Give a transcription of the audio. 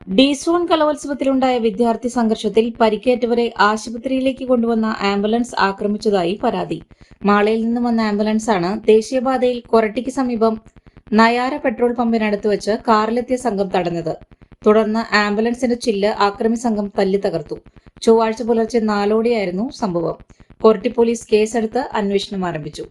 D-zone കലോത്സവത്തിലുണ്ടായ വിദ്യാർത്ഥി സംഘർഷത്തിൽ പരിക്കേറ്റവരെ ആശുപത്രിയിലേക്ക് കൊണ്ടുവന്ന ആംബുലൻസ് ആക്രമിച്ചതായി പരാതി. മാളയിൽ നിന്ന് വന്ന ആംബുലൻസാണ് ദേശീയപാതയിൽ കൊരട്ടിക്ക് സമീപം നയാര പെട്രോൾ പമ്പിനടുത്ത് വെച്ച് കാറിലെത്തിയ സംഘം തടഞ്ഞത്. തുടർന്ന് ആംബുലൻസിന്റെ ചില്ല് ആക്രമി സംഘം തല്ലി തകർത്തു. ചൊവ്വാഴ്ച പുലർച്ചെ 4:00ഓടെയായിരുന്നു സംഭവം. കൊരട്ടി പോലീസ് കേസെടുത്ത് അന്വേഷണം ആരംഭിച്ചു.